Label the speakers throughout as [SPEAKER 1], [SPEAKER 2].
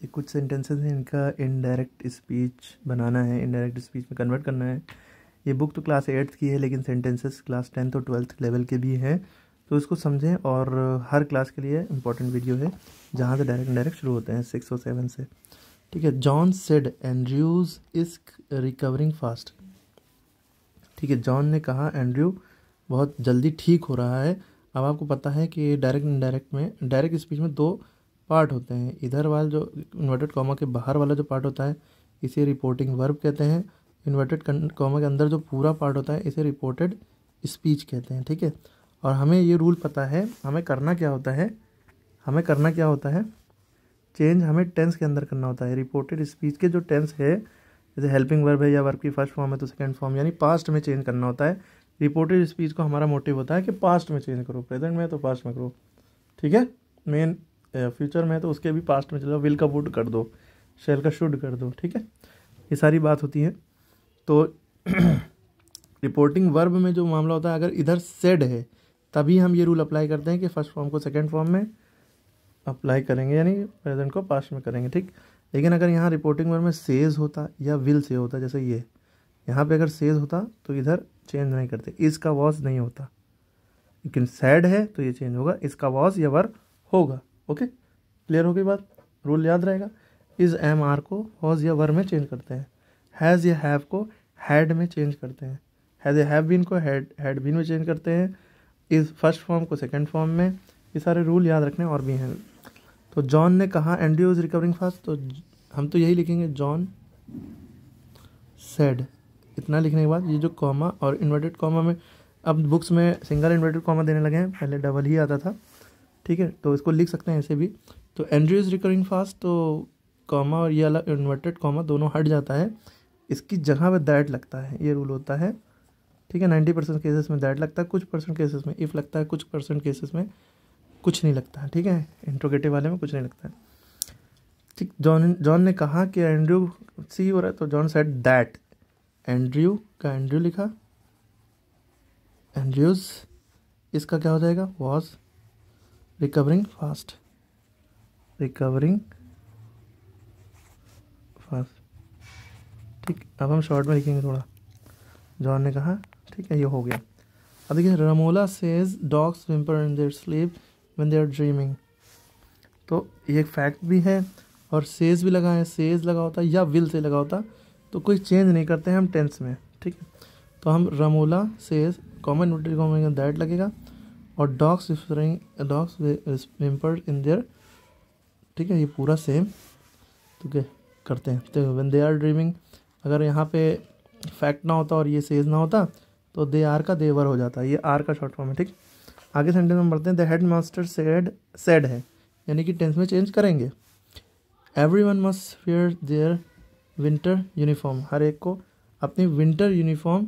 [SPEAKER 1] ये कुछ सेंटेंसेस हैं, इनका इनडायरेक्ट स्पीच बनाना है, इनडायरेक्ट स्पीच में कन्वर्ट करना है। ये बुक तो क्लास 8th की है, लेकिन सेंटेंसेस क्लास 10th और 12th लेवल के भी हैं, तो इसको समझें। और हर क्लास के लिए इंपॉर्टेंट वीडियो है जहाँ से डायरेक्ट इनडायरेक्ट शुरू होते हैं 6 और 7 से। ठीक है। John said Andrews is recovering fast. ठीक है, जॉन ने कहा एंड्रयू बहुत जल्दी ठीक हो रहा है। अब आपको पता है कि डायरेक्ट इनडायरेक्ट में, डायरेक्ट स्पीच में 2 पार्ट होते हैं। इधर वाला जो इन्वर्टेड कॉमा के बाहर वाला जो पार्ट होता है इसे रिपोर्टिंग वर्ब कहते हैं। इन्वर्टेड कॉमा के अंदर जो पूरा पार्ट होता है इसे रिपोर्टेड स्पीच कहते हैं। ठीक है। और हमें ये रूल पता है, हमें करना क्या होता है, चेंज हमें टेंस के अंदर करना होता है। रिपोर्टेड स्पीच के जो टेंस है, जैसे हेल्पिंग वर्ब है या वर्ब की फर्स्ट फॉर्म है तो सेकंड फॉर्म यानी पास्ट में चेंज करना होता है। रिपोर्टेड स्पीच को हमारा मोटिव होता है कि पास्ट में चेंज करो, प्रेजेंट में तो पास्ट में करो। ठीक है। मेन फ्यूचर में तो उसके भी पास्ट में चलो, विल का वुड कर दो, शेल का शुड कर दो। ठीक है, ये सारी बात होती है। तो रिपोर्टिंग वर्ब में जो मामला होता है, अगर इधर सेड है तभी हम ये रूल अप्लाई करते हैं कि फर्स्ट फॉर्म को सेकंड फॉर्म में अप्लाई करेंगे, यानी प्रेजेंट को पास्ट में करेंगे। ठीक। लेकिन अगर यहाँ रिपोर्टिंग वर्ब में सेज होता या विल से होता, जैसे ये यहाँ पे अगर सेज होता तो इधर चेंज नहीं करते, इसका वॉज नहीं होता। लेकिन सैड है तो ये चेंज होगा, इसका वॉज या वर होगा। ओके, क्लियर हो गई बात, रूल याद रहेगा। इज एम आर को वॉज या वर में चेंज करते हैं। हैज़ या हैव को हैड में चेंज करते हैं। हैज़ या हैव बीन को हैड बीन में चेंज करते हैं। इज फर्स्ट फॉर्म को सेकंड फॉर्म में। ये सारे रूल याद रखने और भी हैं। तो जॉन ने कहा एंड्रयू इज रिकवरिंग फास्ट, तो हम तो यही लिखेंगे जॉन सेड। इतना लिखने के बाद ये जो कॉमा और इन्वर्टेड कॉमा में, अब बुक्स में सिंगल इन्वर्टेड कॉमा देने लगे हैं, पहले डबल ही आता था। ठीक है, तो इसको लिख सकते हैं ऐसे भी। तो एंड्रयू इज रिकवरिंग फास्ट, तो कॉमा और ये वाला इन्वर्टेड कॉमा दोनों हट जाता है, इसकी जगह पे दैट लगता है। ये रूल होता है। ठीक है, 90% केसेस में दैट लगता है, कुछ परसेंट केसेस में इफ़ लगता है, कुछ परसेंट केसेस में कुछ नहीं लगता है। ठीक है, इंट्रोगेटिव वाले में कुछ नहीं लगता है। ठीक। जॉन ने कहा कि एंड्रयू सी हो रहा है, तो जॉन सेड दैट एंड्रयू का एंड्रयू लिखा, एंड्रयूज इसका क्या हो जाएगा, was recovering fast, recovering fast. ठीक, अब हम शॉर्ट में लिखेंगे थोड़ा। जॉन ने कहा, ठीक है, ये हो गया। अब देखिए, Ramola says dogs whimper in their sleep when they are dreaming. तो ये एक फैक्ट भी है और सेज भी लगा है। सेज लगा होता या विल से लगा होता तो कोई चेंज नहीं करते हैं हम टेंस में। ठीक है, तो हम Ramola says common inverted comma में दैट लगेगा और डॉग्स व्हिम्पर्ड इन देयर। ठीक है, ये पूरा सेम तो क्या करते हैं, तो व्हेन दे आर ड्रीमिंग, अगर यहाँ पे फैक्ट ना होता और ये सेज ना होता तो दे आर का देवर हो जाता, ये आर का शॉर्ट फॉर्म है। ठीक, आगे सेंटेंस में बढ़ते हैं। द हेड मास्टर सेड है, यानी कि टेंस में चेंज करेंगे। Everyone must wear their winter uniform, हर एक को अपनी विंटर यूनिफॉर्म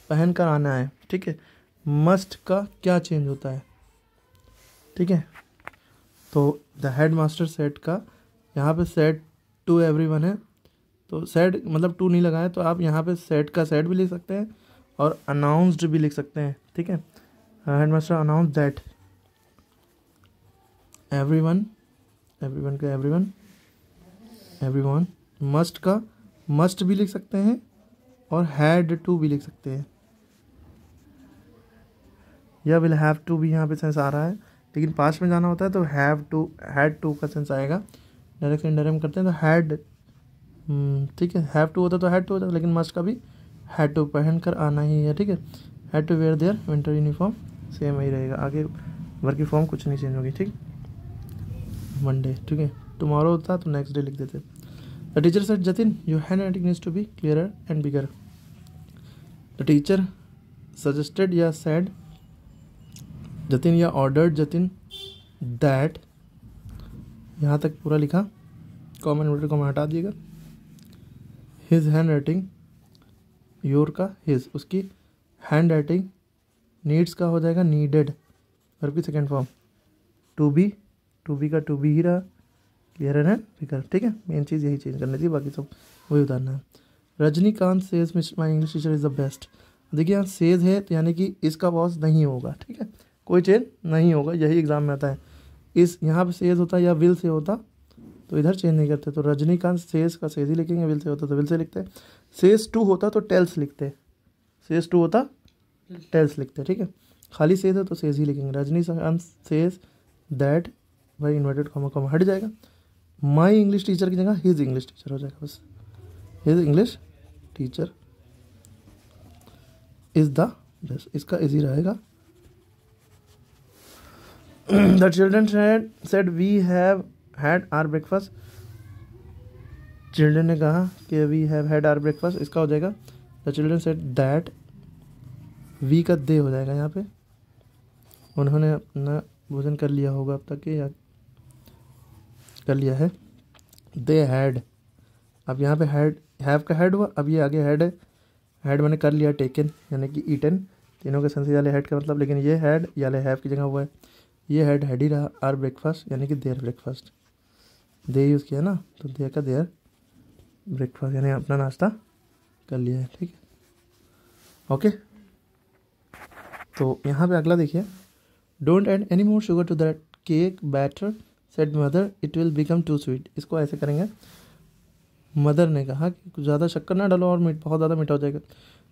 [SPEAKER 1] पहन कर आना है। ठीक है, मस्ट का क्या चेंज होता है। ठीक है, तो द हेड मास्टर सेड का यहाँ पे सेड टू एवरीवन है, तो सेड मतलब टू नहीं लगा है, तो आप यहाँ पे सेड का सेड भी लिख सकते हैं और अनाउंस्ड भी लिख सकते हैं। ठीक है, head master announce that everyone, everyone का एवरीवन, एवरीवन। मस्ट का मस्ट भी लिख सकते हैं और हैड टू भी लिख सकते हैं, या विल हैव टू भी यहाँ पे सेंस आ रहा है, लेकिन पास्ट में जाना होता है तो हैव टू, हैड टू का सेंस आएगा। डायरेक्ट से इनडायरेक्ट करते हैं तो हैड, ठीक है, हैव टू होता तो हैड टू होता, लेकिन मस्ट का भी हैड टू पहन कर आना ही है। ठीक है, had to wear their winter uniform, same ही रहेगा, आगे वर्क की फॉर्म कुछ नहीं चेंज होगी। ठीक, मंडे। ठीक है, टुमारो होता तो नेक्स्ट डे लिख देते। The teacher said Jatin your hand writing needs to be clearer and bigger. The teacher suggested या सेड जतिन या ऑर्डर्ड जतिन दैट, यहाँ तक पूरा लिखा, कॉमन इन्वर्टेड कॉमा हटा दिएगा। हिज हैंड राइटिंग, योर का हिज, उसकी हैंड राइटिंग, नीड्स का हो जाएगा नीडेड, वर्ब की सेकेंड फॉर्म। टू बी का टू बी ही रहा, क्लियर है फिकर। ठीक है, मेन चीज़ यही चेंज करनी थी, बाकी सब वही उतारना है। Rajinikanth says mister my English teacher is the best. देखिए यहाँ सेज है तो यानी कि इसका वॉज नहीं होगा। ठीक है, कोई चेंज नहीं होगा, यही एग्जाम में आता है। इस यहाँ पे सेज होता या विल से होता तो इधर चेंज नहीं करते। तो रजनीकांत सेज का सेज ही लिखेंगे, विल से होता तो विल से लिखते हैं, सेज टू होता तो टेल्स लिखते, सेज टू होता टेल्स लिखते, ठीक है। खाली सेज है तो सेज ही लिखेंगे। रजनीकांत सेज दैट, भाई इन्वर्टेड कॉमा कॉमा हट जाएगा, माई इंग्लिश टीचर की जगह हिज इंग्लिश टीचर हो जाएगा, बस his English teacher is the best, इसका इजी रहेगा। The children said we have had our breakfast, children ने कहा कि we have had our breakfast, इसका हो जाएगा the children said that, we का दे हो जाएगा यहाँ पे, उन्होंने अपना भोजन कर लिया होगा अब तक के, या कर लिया है। दे हैड, अब यहाँ पे हैड, हैव का हैड हुआ, अब ये आगे हैड है, हैड मैंने कर लिया टेकन यानी कि ईटन, तीनों के सेंस वाले हैड का मतलब, लेकिन ये हैड याले हैव की जगह हुआ है, ये हैड ही रहा। आर ब्रेकफास्ट यानी कि देयर ब्रेकफास्ट, दे यूज़ किया ना, तो देयर का देयर ब्रेकफास्ट यानी अपना नाश्ता कर लिया है, ठीक है। ओके, तो यहाँ पे अगला देखिए, don't add any more sugar to that cake batter said mother it will become too sweet, इसको ऐसे करेंगे, मदर ने कहा कि कुछ ज़्यादा शक्कर ना डालो और बहुत ज़्यादा मीठा हो जाएगा।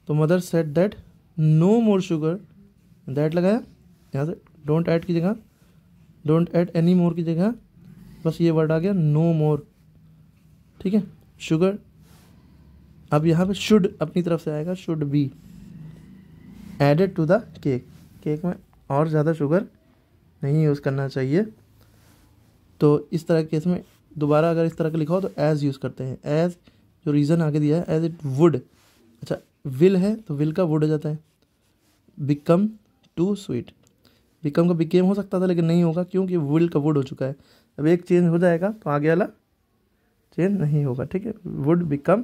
[SPEAKER 1] तो mother said that no more sugar, that लगाया यहाँ से, डोंट ऐड की जगह, डोंट ऐड एनी मोर की जगह बस ये वर्ड आ गया नो मोर, ठीक है। शुगर, अब यहाँ पे शुड अपनी तरफ से आएगा, should be added to the cake, cake में और ज़्यादा शुगर नहीं यूज़ करना चाहिए। तो इस तरह के केस में दोबारा अगर इस तरह का लिखा हो तो एज यूज़ करते हैं, एज जो रीज़न आगे दिया है एज इट वुड, अच्छा विल है तो विल का वुड हो जाता है, बिकम टू स्वीट, बिकम का बिकेम हो सकता था लेकिन नहीं होगा क्योंकि विल का वुड हो चुका है, अब एक चेंज हो जाएगा तो आगे वाला चेंज नहीं होगा, ठीक है। Would become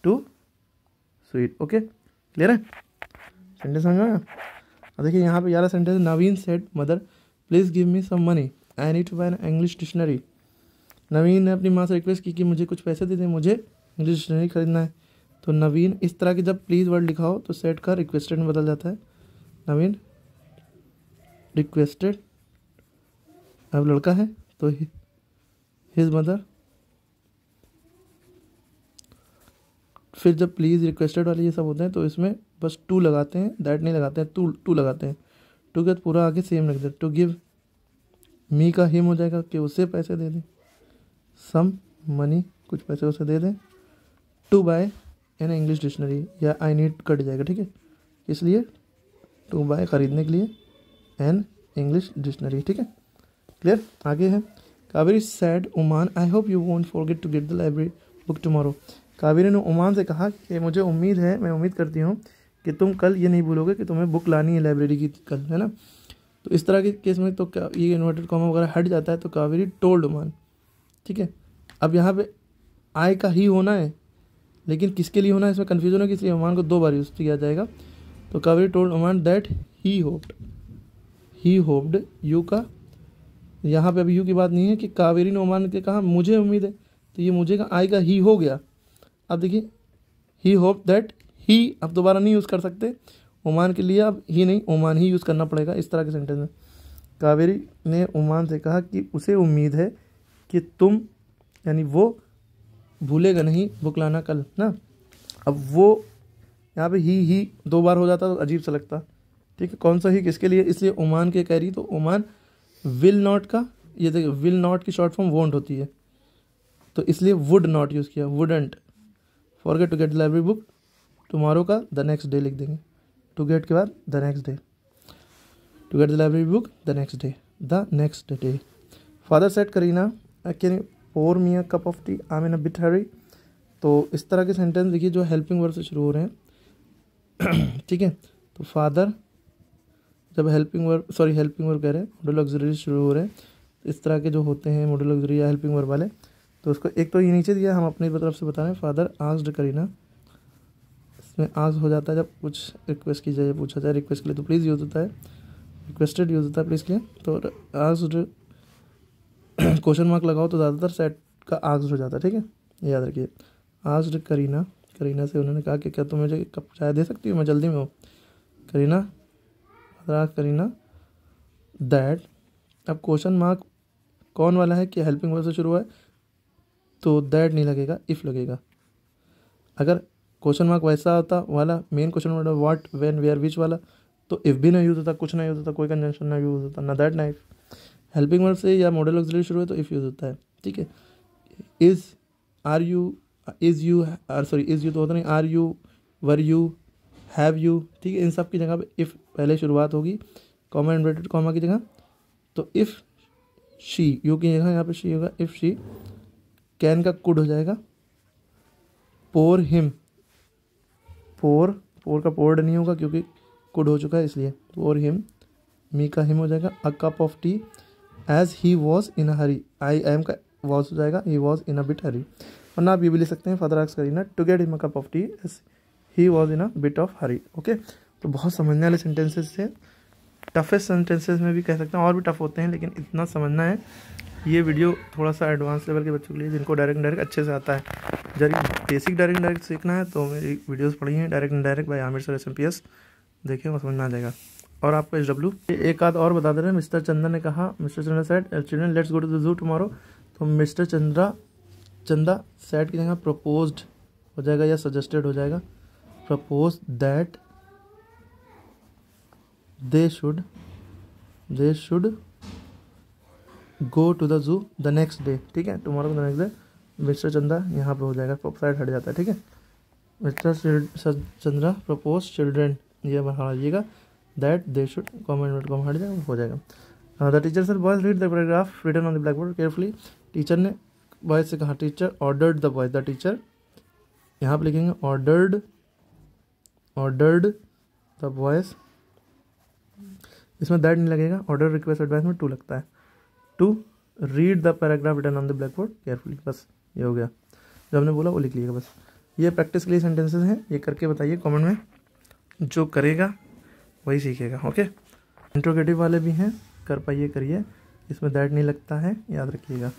[SPEAKER 1] too sweet, okay clear है, सेंटेंस समझ में आया। अब देखिए यहाँ पे 11 sentence, Naveen said mother please give me some money I need to buy an English dictionary, Naveen ने अपनी माँ से रिक्वेस्ट की कि मुझे कुछ पैसे दे दें, मुझे इंग्लिश डिक्शनरी खरीदना है। तो नवीन, इस तरह की जब प्लीज़ वर्ड लिखा हो तो सेट का रिक्वेस्टेड में बदल जाता है, नवीन रिक्वेस्टेड, अब लड़का है तो हिज मदर, फिर जब प्लीज़ रिक्वेस्टेड वाले ये सब होते हैं तो इसमें बस टू लगाते हैं, दैट नहीं लगाते हैं, टू लगाते हैं, टू के पूरा आगे सेम रख देते, टू गिव मी का हिम हो जाएगा कि उसे पैसे दे दें, सम मनी कुछ पैसे उसे दे दें, to buy an English dictionary या आई नीड कट जाएगा, ठीक है, इसलिए टू बाय खरीदने के लिए एन इंग्लिश डिक्शनरी, ठीक है क्लियर। आगे है, Kaveri said Uman I hope you won't forget to get the library book tomorrow, Kaveri ने उमान से कहा कि मुझे उम्मीद है, मैं उम्मीद करती हूँ कि तुम कल ये नहीं भूलोगे कि तुम्हें बुक लानी है लाइब्रेरी की कल, है ना। तो इस तरह के केस में तो क्या ये इन्वर्टेड कॉमा वगैरह हट जाता है, तो कावेरी टोल्ड उमान, ठीक है। अब यहाँ पे आई का ही होना है लेकिन किसके लिए होना है इसमें कन्फ्यूजन है, इसलिए उमान को 2 बार यूज किया जाएगा। तो कावेरी टोल्ड उमान दैट ही होप्ड यू का, यहाँ पे अभी यू की बात नहीं है कि कावेरी ने उमान के कहा मुझे उम्मीद है, तो ये मुझे का आई का ही हो गया। अब देखिए ही होप दैट ही, अब दोबारा नहीं यूज़ कर सकते ओमान के लिए, अब ही नहीं ओमान ही यूज़ करना पड़ेगा इस तरह के सेंटेंस में। कावेरी ने ओमान से कहा कि उसे उम्मीद है कि तुम, यानी वो भूलेगा नहीं बुक लाना कल ना। अब वो यहाँ पे ही 2 बार हो जाता तो अजीब सा लगता, ठीक है। कौन सा ही किसके लिए, इसलिए ओमान के कह रही, तो ओमान विल नॉट का, ये देखिए विल नॉट की शॉर्ट फॉर्म वोंट होती है, तो इसलिए वुड नॉट यूज़ किया, wouldn't. Forget to get the library book tomorrow का द नेक्स्ट डे लिख देंगे, टू गेट के बाद the next day, to get the library book the next day. Father said Kareena can you pour me a cup of tea I am in a bit hurry. तो इस तरह के sentence देखिए जो हेल्पिंग वर्ड से शुरू हो रहे हैं ठीक है। तो फादर जब हेल्पिंग वर्ब कह रहे हैं, मॉडल ऑक्सिलरी शुरू हो रहे हैं, इस तरह के जो होते हैं मॉडल ऑक्सिलरी या हेल्पिंग वर्ब वाले, तो उसको एक तो ये नीचे दिया, हम अपनी तरफ से बता रहे हैं, फादर आस्क्ड करीना, इसमें आस्क हो जाता है जब कुछ रिक्वेस्ट की जाए, पूछा जाए रिक्वेस्ट के लिए, तो प्लीज़ यूज़ होता है, रिक्वेस्टेड यूज़ होता है प्लीज़ के लिए। तो आस्क्ड क्वेश्चन मार्क लगाओ तो ज़्यादातर सेट का आस्क्ड हो जाता है, ठीक है, याद रखिए। आस्क्ड करीना से उन्होंने कहा कि क्या तुम मुझे एक कप चाय दे सकती हो, मैं जल्दी में हूँ। करीना दैट, अब क्वेश्चन मार्क कौन वाला है कि हेल्पिंग वर्ब से शुरू हुआ है, तो दैट नहीं लगेगा, इफ़ लगेगा। अगर क्वेश्चन मार्क वैसा होता वाला, main question mark what, when, where, which वाला, तो इफ़ भी ना यूज़ होता, कुछ ना यूज़ होता, कोई कंजंक्शन ना यूज़ होता, ना दैट ना इफ। हेल्पिंग वर्ब से या मॉडल ऑक्सिलरी शुरू है तो इफ़ यूज़ होता है, ठीक है। Is, are you, is you, sorry is you तो होता नहीं, are you, were you, have you, ठीक है। इन सब की जगह पे इफ़ पहले शुरुआत होगी, कॉमा इन्वर्टेड कॉमा की जगह। तो इफ़ शी, यू की जगह यहाँ पे शी होगा। इफ़ शी, कैन का कुड हो जाएगा। पोर हिम, पोर का पोर्ड नहीं होगा क्योंकि कुड हो चुका है इसलिए। पोर हिम, मी का हिम हो जाएगा। A cup of tea, as he was in a hurry, I am का वॉज हो जाएगा, ही वॉज इन अ बिट हरी। वरना आप ये भी लिख सकते हैं, father asked Kareena to get him a cup of tea as he was in a bit of hurry. Okay, तो बहुत समझने वाले सेंटेंसेस थे। टफेस्ट सेंटेंसेस में भी कह सकते हैं, और भी टफ होते हैं, लेकिन इतना समझना है। ये वीडियो थोड़ा सा एडवांस लेवल के बच्चों के लिए जिनको डायरेक्ट अच्छे से आता है। जब बेसिक डायरेक्ट सीखना है तो मेरी वीडियोस पढ़ी हैं direct by Aamir sir SMP देखिए, वो समझ में आ जाएगा। और आपको SW एक आध और बता दे रहे हैं। मिस्टर चंदा ने कहा, Mr Chanda said children let's go to the zoo tomorrow. तो मिस्टर चंदा सेड की जगह प्रपोज्ड हो जाएगा या सजेस्टेड हो जाएगा। Propose that they should go to the zoo the next day, ठीक है, tomorrow the next day. Mr Chanda यहाँ पे हो जाएगा, साइड हट जाता है, ठीक है। मिस्टर चंद्रा प्रपोज चिल्ड्रेन, ये हटाइएगा, दैट दे शुड, कॉमेंट हट जाएगा, हो जाएगा। The teacher sir boys read the paragraph written on the blackboard carefully. Teacher ने बॉयज से कहा, teacher ordered the boys, the teacher यहाँ पे लिखेंगे ऑर्डर्ड द बॉयज, इसमें दैट नहीं लगेगा। ऑर्डर रिक्वेस्ट एडवाइस में टू लगता है। To read the paragraph written on the blackboard carefully, बस ये हो गया। जो हमने बोला वो लिख लीजिएगा बस। ये प्रैक्टिस के लिए सेंटेंसेस हैं, ये करके बताइए कमेंट में, जो करेगा वही सीखेगा। ओके, इंट्रोगेटिव वाले भी हैं, कर पाइए करिए, इसमें दैट नहीं लगता है, याद रखिएगा।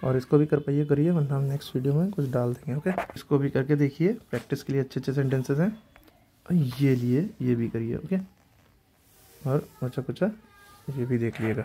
[SPEAKER 1] और इसको भी कर पाइए करिए, वरना हम नेक्स्ट वीडियो में कुछ डाल देंगे। ओके, इसको भी करके देखिए, प्रैक्टिस के लिए अच्छे सेंटेंसेस हैं। ये भी करिए। ओके, और बचा कुचा ये भी देख लीजिएगा।